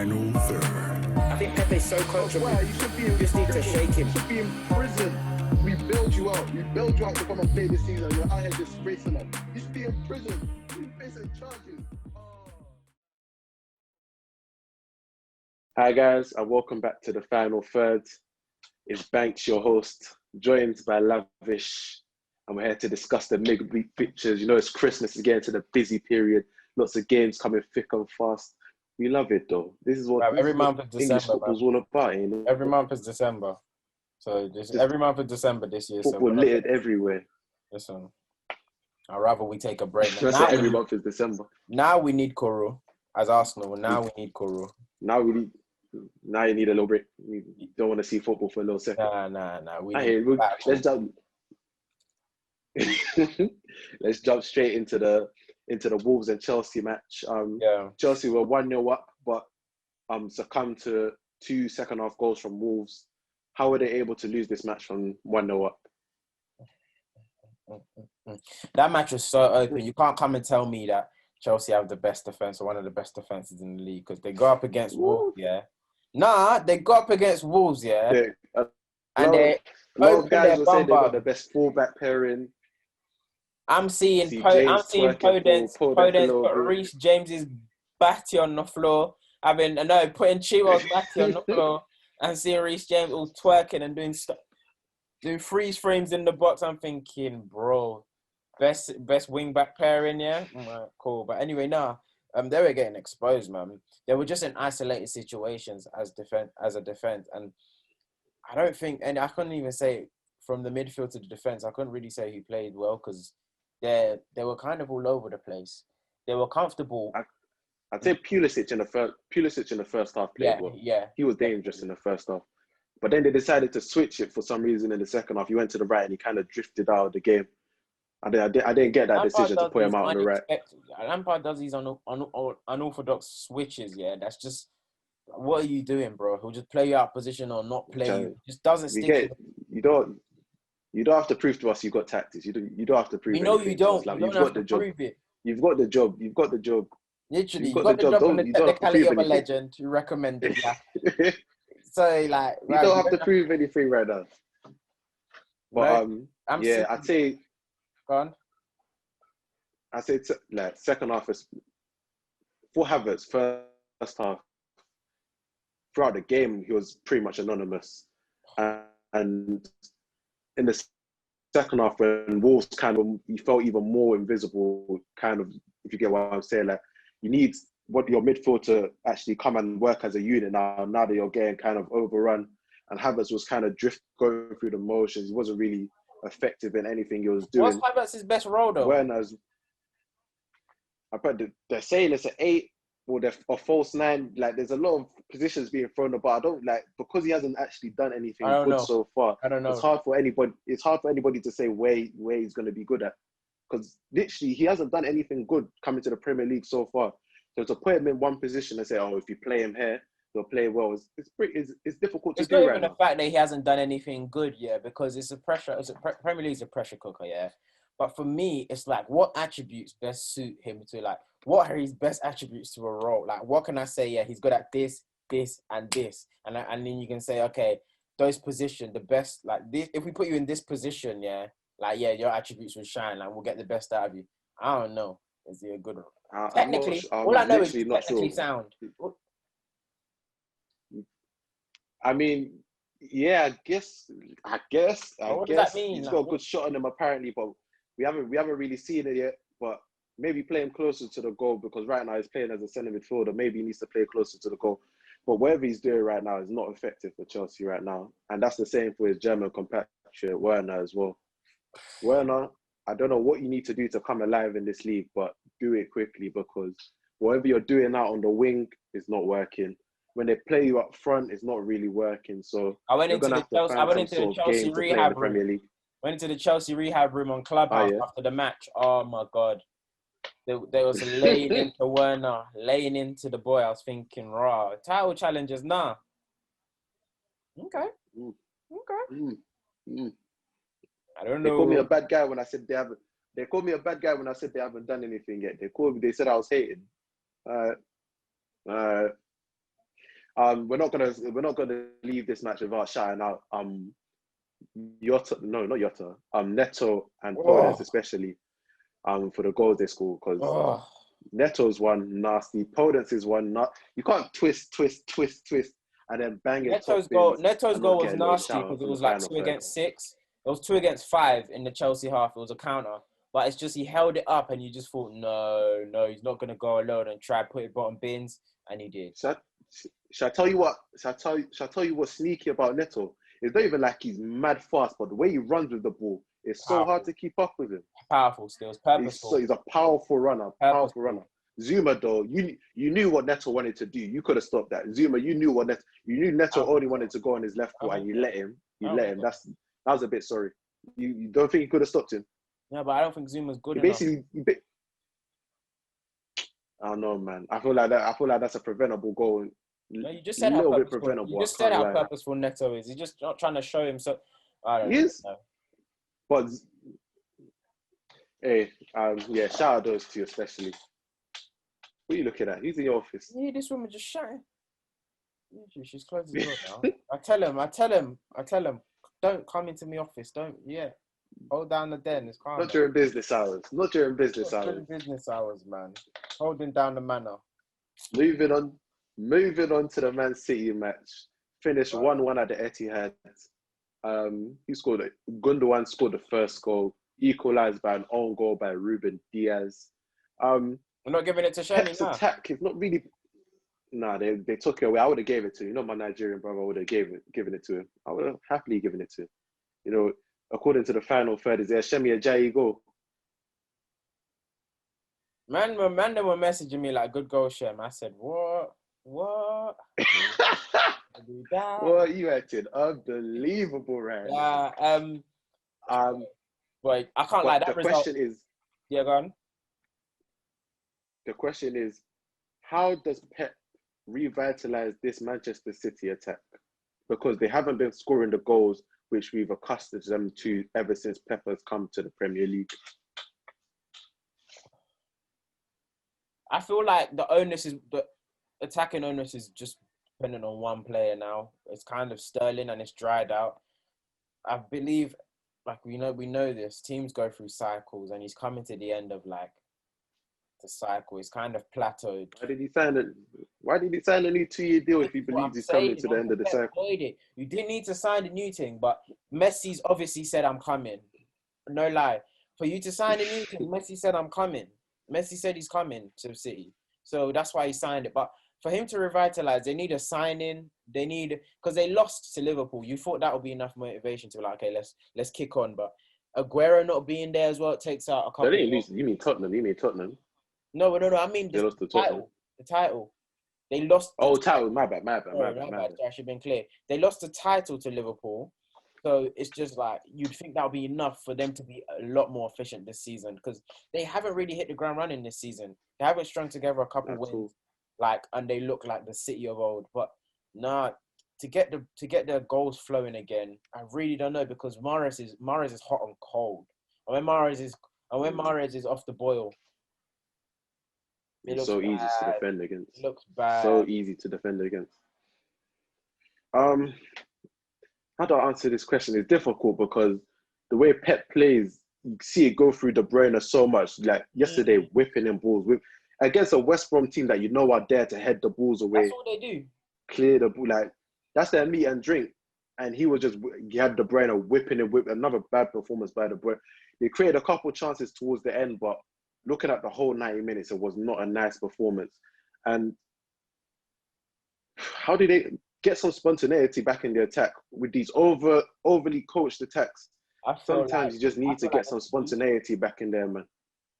final third. I think Pepe's so coachable. You just need to shake him. You should be in prison. We bailed you out. We bailed you out to come and play this season. You're out here disgracing us. You should be in prison. You facing charges. Hi guys, and welcome back to the final third. It's Banks, your host, joined by Lavish, and we're here to discuss the midweek fixtures. You know, it's Christmas, it's getting to the busy period. Lots of games coming thick and fast. We love it though. This is what every month is English December. football's all about. You know? Every month is December. So just every month is December this year. Football so littered everywhere. Listen, I'd rather we take a break. That's Now every month is December. Now we need Koro as Arsenal. Now we need Koro. Now you need a little break. You don't want to see football for a little second. Nah. Let's jump straight into the Wolves and Chelsea match. Chelsea were 1-0 up, but succumbed to 2 second half goals from Wolves. How were they able to lose this match from 1-0 up? That match was so open. You can't come and tell me that Chelsea have the best defense or one of the best defenses in the league because they go up against Wolves, yeah. Nah, they go up against Wolves, yeah. A lot of guys will say they got the best fullback pairing. I'm seeing Podence put Reece James's batty on the floor. Putting Chilwell's batty on the floor and seeing Reece James all twerking and doing freeze frames in the box. I'm thinking, bro, best wing back pairing, yeah. Cool. But anyway, they were getting exposed, man. They were just in isolated situations as a defense, and I don't think, and I couldn't even say from the midfield to the defense. I couldn't really say who played well because they were kind of all over the place. They were comfortable. I'd say Pulisic in the first half played well. Yeah. He was dangerous in the first half. But then they decided to switch it for some reason in the second half. He went to the right and he kind of drifted out of the game. I didn't get that decision to put him out on the right. Lampard does these unorthodox switches, yeah. That's just, what are you doing, bro? He'll just play you out of position or not play you. It just doesn't stick. You don't have to prove to us you've got tactics. You don't have to prove. We know you don't. You don't have to prove it. You've got the job. You've got the job. Literally, you've got the job on the technicality of a legend to recommend it. Yeah. So, like, you don't have to prove anything right now. But I'd say. Go on. I'd say second half is for Havertz. First half, throughout the game, he was pretty much anonymous, and in the second half, when Wolves he felt even more invisible. Kind of, if you get what I'm saying, like you need your midfield to actually come and work as a unit now. Now that you're getting kind of overrun, and Havertz was kind of going through the motions. He wasn't really effective in anything he was doing. What's Havertz's best role though? They're saying it's an 8 or a false 9. Like there's a lot of positions being thrown about. I don't like because he hasn't actually done anything good so far. I don't know. It's hard for anybody to say where he's going to be good at, because literally he hasn't done anything good coming to the Premier League so far. So to put him in one position and say, oh, if you play him here, he'll play well. It's difficult to do right now. It's not even the fact that he hasn't done anything good, yeah, because Premier League is a pressure cooker, yeah. But for me, it's like, what attributes best suit him to, like, what are his best attributes to a role? Like, what can I say? Yeah, he's good at this, and this. And then you can say, okay, those positions, the best, like, this, if we put you in this position, yeah, like, yeah, your attributes will shine. Like, we'll get the best out of you. I don't know. Is he a good one? Technically, all I know is he's technically sound. I mean, yeah, I guess. What does that mean? He's got a good shot on him apparently, but we haven't really seen it yet. But maybe play him closer to the goal, because right now he's playing as a centre midfielder. Maybe he needs to play closer to the goal. But whatever he's doing right now is not effective for Chelsea right now. And that's the same for his German compatriot, Werner, as well. Werner, I don't know what you need to do to come alive in this league, but do it quickly, because whatever you're doing out on the wing is not working. When they play you up front, it's not really working. So I went into the Chelsea rehab room. Went into the Chelsea rehab room on Clubhouse after the match. Oh my God. There was laying into Werner, laying into the boy. I was thinking, raw. Title challenges, nah. Okay. I don't know. They called me a bad guy when I said they haven't. They called me a bad guy when I said they haven't done anything yet. They said I was hating. we're not gonna leave this match without shouting out Yota, no, not Yota, Neto and Podence especially for the goals they scored, because Neto's one nasty, Podence is one you can't twist and then bang it. Neto's goal was nasty because it was like 2 against 6. It was 2 against 5 in the Chelsea half. It was a counter. But it's just he held it up and you just thought, no, he's not going to go alone and try to put it bottom bins. And he did. Shall I tell you what? Shall I tell you what's sneaky about Neto? It's not even like he's mad fast, but the way he runs with the ball, it's so hard to keep up with him. Powerful still. It's purposeful. He's a powerful runner. Powerful runner. Zuma, though, you knew what Neto wanted to do. You could have stopped that. Zuma, you knew Neto only wanted to go on his left foot, and you let him. That was a bit sorry. You don't think you could have stopped him? No, but I don't think Zuma's good enough. I don't know, man. I feel like that's a preventable goal. No, you just said how purposeful. You just said how purposeful Neto is. He's just not trying to show him. So I don't know. But hey, shout out those two especially. What are you looking at? Who's in your office? Yeah, this woman just shouting. She's closed the door now. I tell him, don't come into my office. Don't, hold down the den. It's calm. Not during business hours, During business hours, man. Holding down the manor. Moving on to the Man City match. Finished 1-1 at the Etihad. He scored it. Gundogan scored the first goal, equalised by an own goal by Ruben Diaz. We're not giving it to Shani Pep's attack is not really. Nah, they took it away. I would have gave it to him. My Nigerian brother. I would have given it to him. I would have happily given it to him. According to the final third, is there Shemi Ajayi goal? Man, were messaging me like, good goal, Shem. I said, what? What? You acted unbelievable, right? But I can't lie. That result. Question is. Yeah, go on. The question is, how does Pep revitalise this Manchester City attack? Because they haven't been scoring the goals which we've accustomed them to ever since Pep has come to the Premier League. I feel like the attacking onus is just dependent on one player now. It's kind of Sterling and it's dried out. I believe, we know this, teams go through cycles and he's coming to the end of the cycle. It's kind of plateaued. Why did he sign a new 2-year deal if he believes he's coming to the end of the cycle? You didn't need to sign a new thing, but Messi's obviously said, I'm coming. No lie. For you to sign a new thing, Messi said, I'm coming. Messi said he's coming to City. So that's why he signed it. But for him to revitalise, they need a signing. Because they lost to Liverpool. You thought that would be enough motivation to be like, okay, let's kick on. But Aguero not being there as well, it takes out a couple. They didn't lose. You mean Tottenham? No. I mean they lost the title. The title. They lost. Title. My bad. I should have been clear. They lost the title to Liverpool. So it's just like, you'd think that would be enough for them to be a lot more efficient this season, because they haven't really hit the ground running this season. They haven't strung together a couple wins, and they look like the City of old. But to get the goals flowing again, I really don't know, because Mahrez is hot and cold. And when Mahrez is off the boil, it's so easy to defend against. It looks bad. So easy to defend against. How do I answer this question? It's difficult because the way Pep plays, you see it go through De Bruyne so much. Like yesterday, whipping in balls against a West Brom team that are there to head the balls away. That's all they do. Clear the ball. Like, that's their meat and drink. And he had De Bruyne whipping and whipping. Another bad performance by De Bruyne. They created a couple of chances towards the end, but looking at the whole 90 minutes, it was not a nice performance. And how did they get some spontaneity back in the attack with these overly coached attacks? Sometimes you just need to get some spontaneity back in there, man.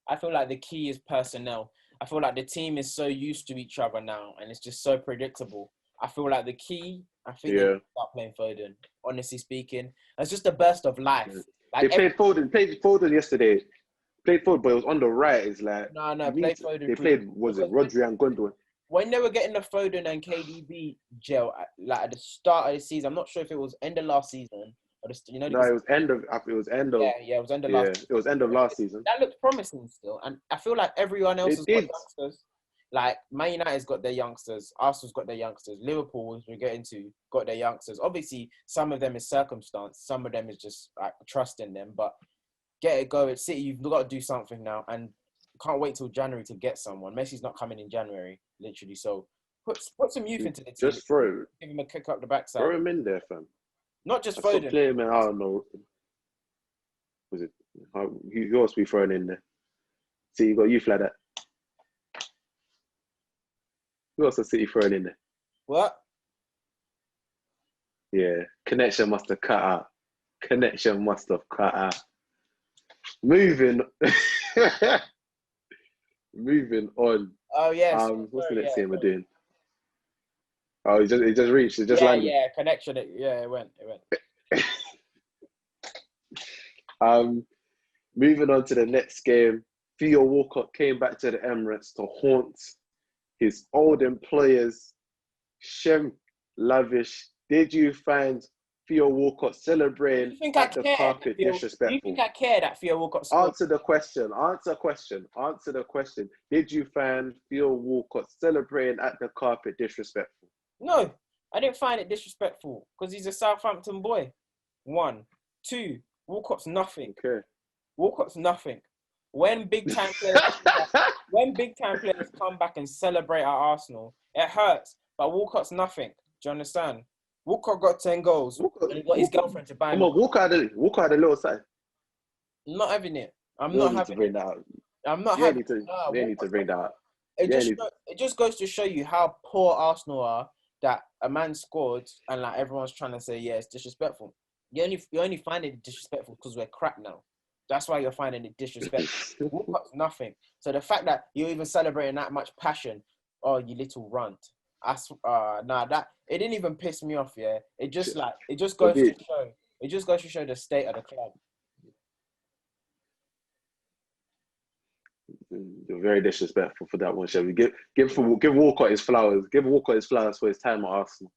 I feel like the key is personnel. I feel like the team is so used to each other now, and it's just so predictable. I feel like the key, they start playing Foden, honestly speaking. It's just a burst of life. They played Foden yesterday. Played Foden, but it was on the right. It's like... No, play Foden. They played, Rodri and Gundogan? When they were getting the Foden and KDB gel at the start of the season, I'm not sure if it was end of last season or it was end of. It was end of. Yeah, it was end of last. It was end of last season. That looked promising still, and I feel like everyone else has got youngsters. Like, Man United's got their youngsters. Arsenal's got their youngsters. Liverpool, as we get into, got their youngsters. Obviously, some of them is circumstance. Some of them is just, like, trusting them. But get it going. City, you've got to do something now. And can't wait till January to get someone. Messi's not coming in January, literally. So put some youth into the team. Just throw. Give him a kick up the backside. Throw him in there, fam. Not just Foden. Foden. Play him in, I don't know. Was it? Who else we throwing in there? See, you got youth like that. Who else is City throwing in there? What? Yeah, connection must have cut out. Connection must have cut out. Moving on. Oh, yes. What's the next game we're doing? Oh, it just reached. It just landed. Yeah, connection. It went. Moving on to the next game. Theo Walcott came back to the Emirates to haunt his old employers, Shem, Lavish. Did you find Theo Walcott celebrating at the carpet disrespectful? Do you think I care that Theo Walcott scored? Answer the question. Did you find Theo Walcott celebrating at the carpet disrespectful? No, I didn't find it disrespectful because he's a Southampton boy. 1, 2, Walcott's nothing. Okay. Walcott's nothing. When big time players come back and celebrate at Arsenal, it hurts. But Walcott's nothing. Do you understand? Walcott got 10 goals. And he got his girlfriend to buy him. Come on, Walcott had a little side. I'm not having it. I'm not having it. I'm not having it. You need to bring that out. It just goes to show you how poor Arsenal are that a man scored and like everyone's trying to say, yeah, it's disrespectful. You only find it disrespectful because we're crap now. That's why you're finding it disrespectful. Walcott's nothing. So the fact that you're even celebrating that much passion, oh, you little runt. That it didn't even piss me off. Yeah, it just goes to show the state of the club. You're very disrespectful for that one, Chevy. Give Walcott his flowers. Give Walcott his flowers for his time at Arsenal.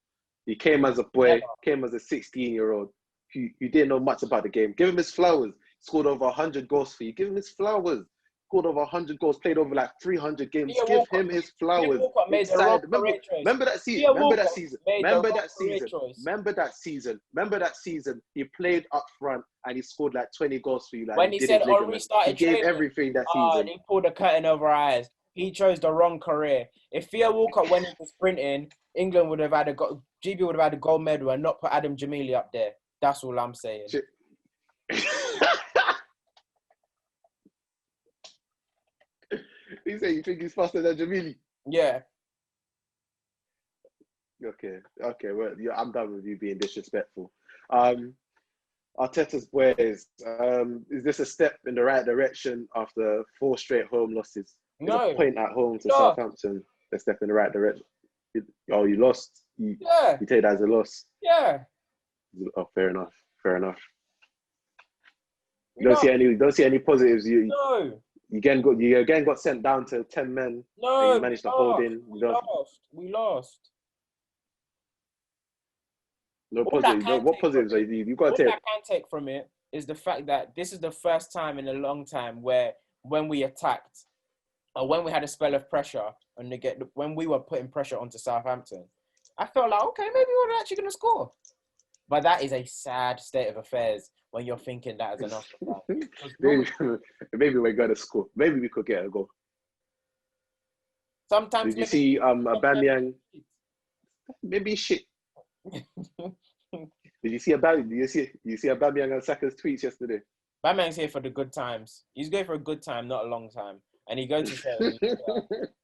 He came as a boy, came as a 16-year-old who didn't know much about the game. Give him his flowers. Scored over 100 goals for you. Give him his flowers. Scored over 100 goals, played over like 300 games. Give him his flowers. Remember that season. Remember that season. He played up front and he scored like 20 goals for you. Like, when he said Henry started he gave everything that season. He pulled the curtain over our eyes. He chose the wrong career. If Theo Walcott went into sprinting, England would have had GB would have had a gold medal and not put Adam Jamili up there. That's all I'm saying. You say you think he's faster than Jamili? Yeah. Okay. Well, yeah, I'm done with you being disrespectful. Arteta's boys. Is this a step in the right direction after 4 straight home losses? No. A point at home to Southampton. A step in the right direction. Oh, you lost. You take that as a loss. Yeah. Oh, fair enough. You don't see any positives. No. You again got sent down to 10 men. No, and you managed to hold in. We lost. No positives. What positives are you got to take? What I can take from it is the fact that this is the first time in a long time where when we attacked or when we had a spell of pressure and when we were putting pressure onto Southampton, I felt like, okay, maybe we're actually going to score. But that is a sad state of affairs when you're thinking that as an Arsenal fan. Maybe we're going to score. Maybe we could get a goal. Sometimes. Did you see Aubameyang? Maybe shit. Did you see Aubameyang and Saka's tweets yesterday? Aubameyang's here for the good times. He's going for a good time, not a long time. And he's going to say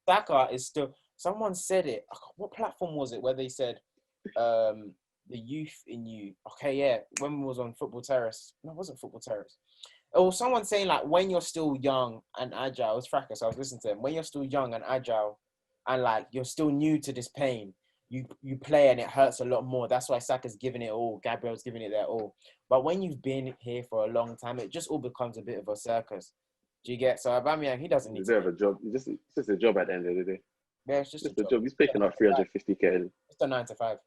Saka is still. Someone said it. What platform was it where they said the youth in you? Okay, yeah. When we was on Football Terrace. No, it wasn't Football Terrace. Or someone saying like when you're still young and agile. It was Fracas. I was listening to him. When you're still young and agile and like you're still new to this pain, you play and it hurts a lot more. That's why Saka's giving it all. Gabriel's giving it their all. But when you've been here for a long time, it just all becomes a bit of a circus. Do you get? So Aubameyang, he doesn't need to. It's a bit of a job. It's just a job at the end of the day. Yeah, it's just a job. He's picking up 350k. It's a 9 to 5.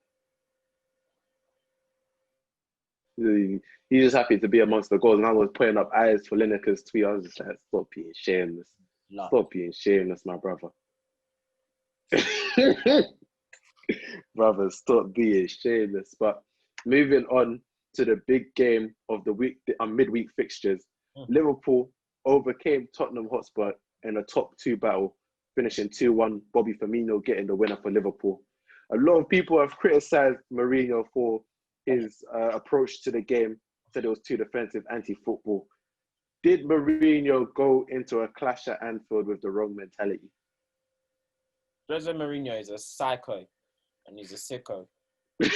He's just happy to be amongst the goals. And I was putting up eyes for Lineker's tweet. I was just like, stop being shameless. Stop being shameless, my brother. Brothers, stop being shameless. But moving on to the big game of the week, midweek fixtures. Liverpool overcame Tottenham Hotspur in a top 2 battle, finishing 2-1. Bobby Firmino getting the winner for Liverpool. A lot of people have criticised Mourinho for his approach to the game, said it was too defensive, anti-football. Did Mourinho go into a clash at Anfield with the wrong mentality? Jose Mourinho is a psycho and he's a sicko. You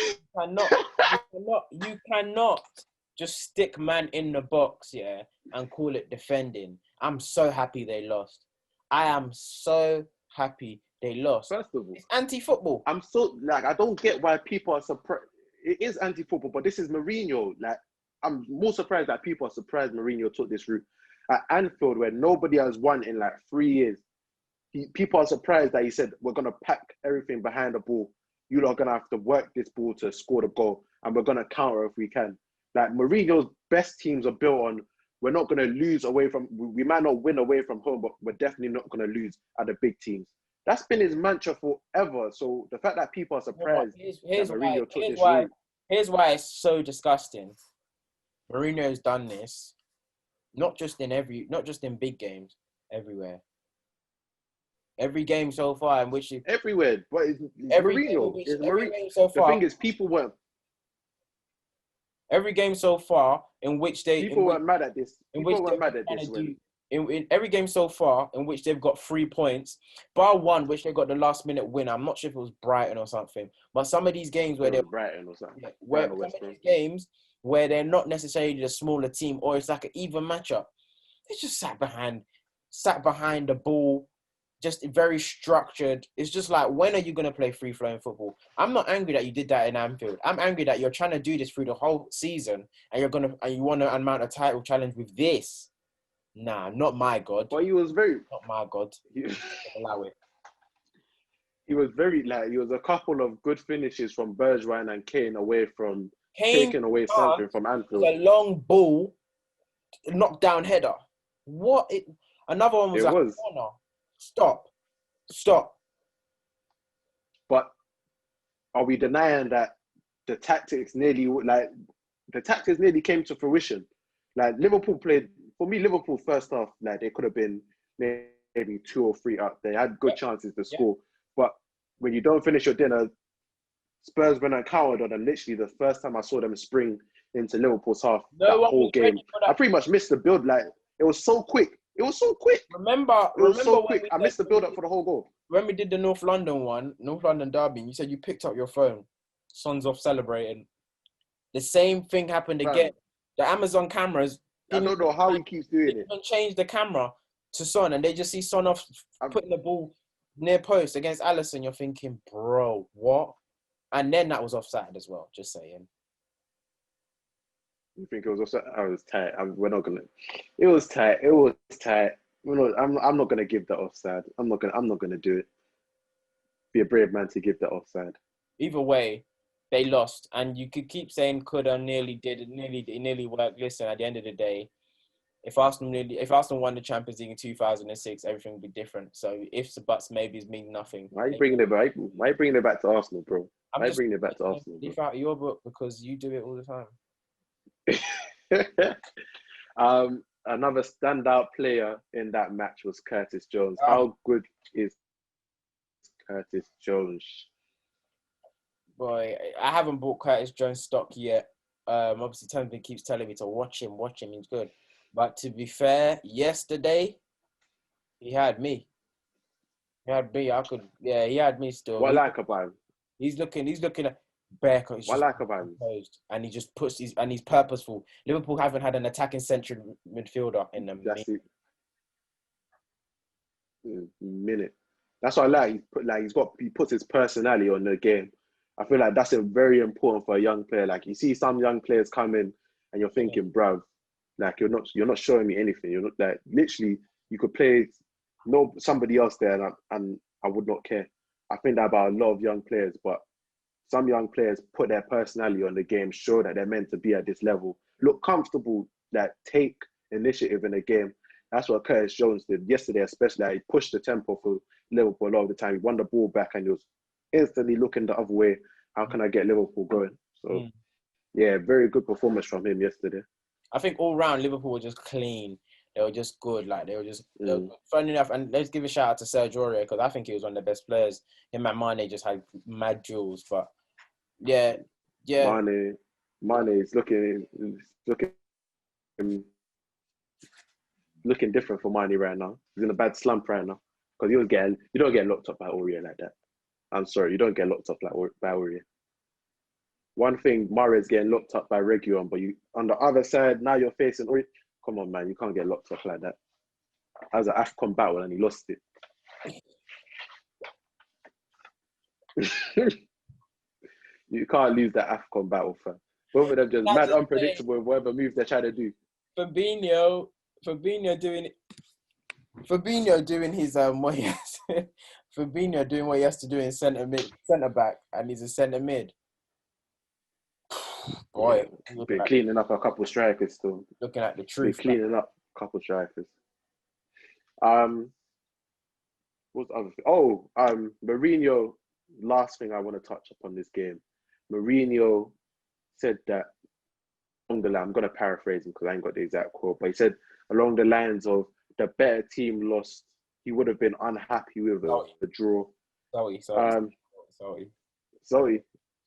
cannot just stick man in the box, yeah, and call it defending. I'm so happy they lost. I am so happy they lost. First of all, it's anti-football. I'm so, I don't get why people are surprised. It is anti-football, but this is Mourinho. I'm more surprised that people are surprised Mourinho took this route. At Anfield, where nobody has won in 3 years, people are surprised that he said, we're going to pack everything behind the ball. You lot are going to have to work this ball to score the goal, and we're going to counter if we can. Mourinho's best teams are built on, we're not going to lose away from, we might not win away from home, but we're definitely not going to lose at the big teams. That's been his mantra forever. So the fact that people are surprised that Mourinho took this route. Here's why it's so disgusting. Mourinho's done this, not just in big games, everywhere. Every game so far in which everywhere, but it's Mourinho. The thing is, people weren't. Every game so far in which people weren't mad at this. People weren't mad at this. In every game so far in which they've got 3 points, bar one which they got the last minute win. I'm not sure if it was Brighton or something, but some of these games where they're Brighton or something, games where they're not necessarily the smaller team or it's like an even matchup, they just sat behind the ball, just very structured. It's just like, when are you going to play free-flowing football? I'm not angry that you did that in Anfield. I'm angry that you're trying to do this through the whole season and you want to mount a title challenge with this. Nah, not my God. But he was very... Not my God. Allow it. He was very, he was a couple of good finishes from Bergwijn and Kane away from taking away something from Anfield. A long ball, knockdown header. Another one was corner. Stop. But are we denying that the tactics nearly came to fruition? Liverpool played, for me, Liverpool first half, they could have been maybe 2 or 3 up. They had good chances to score. But when you don't finish your dinner, Spurs went and countered on them. Literally the first time I saw them spring into Liverpool's half, that whole game. I pretty much missed the build. It was so quick. It was so quick. Remember so quick. I missed the build-up for the whole goal. When we did the North London derby, you said you picked up your phone. Son's off celebrating. The same thing happened again. The Amazon cameras. I don't know how he keeps doing it. Didn't change the camera to Son, and they just see Son off putting the ball near post against Alisson. You're thinking, bro, what? And then that was offside as well. Just saying. You think it was offside? I was tight. We're not gonna. It was tight. It was tight. I'm not gonna give that offside. I'm not gonna do it. Be a brave man to give that offside. Either way, they lost, and you could keep saying coulda, nearly did, it nearly worked. Listen, at the end of the day, if Arsenal won the Champions League in 2006, everything would be different. So ifs, buts, maybes mean nothing. Why are you bringing it back? Why are you bringing it back to Arsenal, bro? Why are you bringing it back to Arsenal? Leave out your book because you do it all the time. Another standout player in that match was Curtis Jones. How good is Curtis Jones? Boy, I haven't bought Curtis Jones stock yet. Obviously, Tony keeps telling me to watch him. He's good. But to be fair, yesterday, he had me. He had me. He had me still. What I like about him? He's looking at Becker. What I like about him? And he just puts he's purposeful. Liverpool haven't had an attacking central midfielder in them. That's it. Minute. That's what I like. He puts his personality on the game. I feel like that's very important for a young player. You see some young players come in and you're thinking, bruv, you're not showing me anything. You're not literally you could play somebody else there and I would not care. I think that about a lot of young players, but some young players put their personality on the game, show that they're meant to be at this level, look comfortable, take initiative in the game. That's what Curtis Jones did yesterday, especially. Like, he pushed the tempo for Liverpool a lot of the time. He won the ball back and he was instantly looking the other way. How can I get Liverpool going? So, yeah, very good performance from him yesterday. I think all round Liverpool were just clean. They were just good. Like they were just funny enough. And let's give a shout out to Sergio Aurier because I think he was one of the best players. Him and Mane just had mad duels. But yeah. Mane is looking different for Mane right now. He's in a bad slump right now because you don't get locked up by Aurier like that. I'm sorry, you don't get locked up by Aurier. One thing, Mahrez getting locked up by Reguilon, but you on the other side now you're facing Aurier. Come on, man, you can't get locked up like that. That was an AFCON battle and he lost it. You can't lose that AFCON battle, fam. Both of them just mad unpredictable in whatever move they're trying to do. Fabinho doing his Fabinho doing what he has to do in centre back, and he's a centre mid. Boy, they're cleaning up a couple strikers still. Looking at the truth, they're cleaning up a couple strikers. What's the other thing? Mourinho. Last thing I want to touch upon this game. Mourinho said that I'm going to paraphrase him because I ain't got the exact quote, but he said along the lines of the better team lost. He would have been unhappy with the draw. Salty.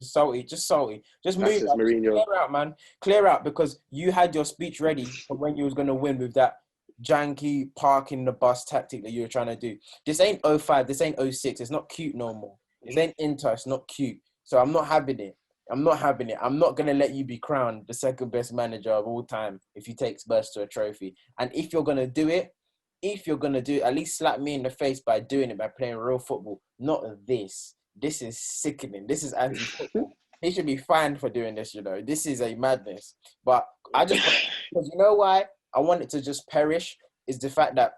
Just move. Mourinho. Clear out, man. Clear out because you had your speech ready for when you was going to win with that janky parking the bus tactic that you were trying to do. This ain't 05. This ain't 06. It's not cute no more. This ain't Inter. It's not cute. So I'm not having it. I'm not going to let you be crowned the second best manager of all time if you take Spurs to a trophy. And if you're going to do it, at least slap me in the face by doing it, by playing real football. Not this. This is sickening. This is anti-football. He should be fined for doing this, This is a madness. But because you know why I want it to just perish is the fact that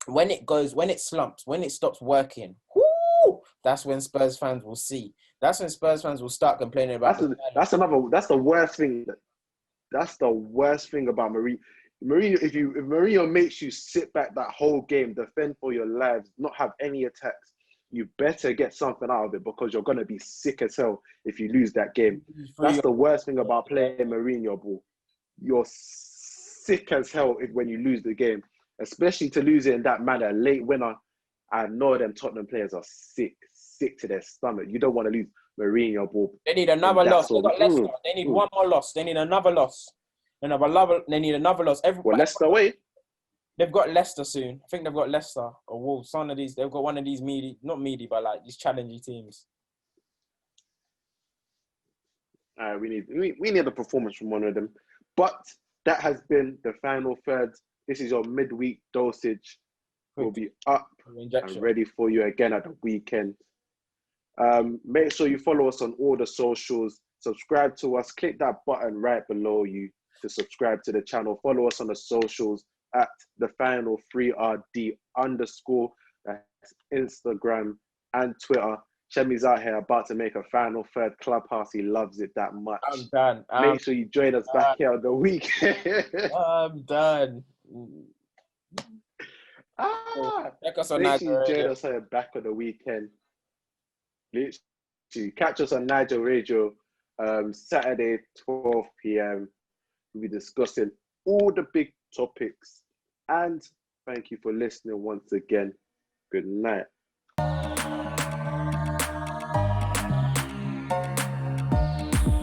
when it slumps, when it stops working, that's when Spurs fans will see. That's when Spurs fans will start complaining about. That's the worst thing. That's the worst thing about Mourinho. If Mourinho makes you sit back that whole game, defend for your lives, not have any attacks, you better get something out of it because you're gonna be sick as hell if you lose that game. That's the worst thing about playing Mourinho ball. You're sick as hell when you lose the game, especially to lose it in that manner, late winner. I know them Tottenham players are sick to their stomach. You don't want to lose Mourinho ball. They need another loss. They got Leicester. They need one more loss. They need another loss. They need another loss. Leicester away. They've got Leicester soon. I think they've got Leicester or Wolves. They've got one of these not meaty, but like these challenging teams. We need a performance from one of them. But that has been the final third. This is your midweek dosage. We'll be up and ready for you again at the weekend. Make sure you follow us on all the socials. Subscribe to us. Click that button right below you to subscribe to the channel. Follow us on the socials at the final 3RD_. That's Instagram and Twitter. Shemi's out here about to make a final third clubhouse. He loves it that much. I'm done. Make sure you join us back here on the weekend. I'm done. Check us on Nigel Radio. Join us here back on the weekend. Literally, catch us on Nigel Radio Saturday, 12 p.m. We'll be discussing all the big topics. And thank you for listening once again. Good night.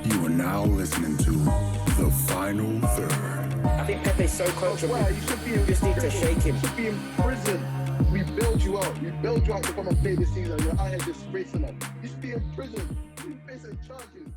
You are now listening to The Final Third. I think Pepe's so coachable. You just need to shake him. You should be in prison. We build you out. We build you out to come and play this season. You're out here disgracing us. You should be in prison. You should be facing charges.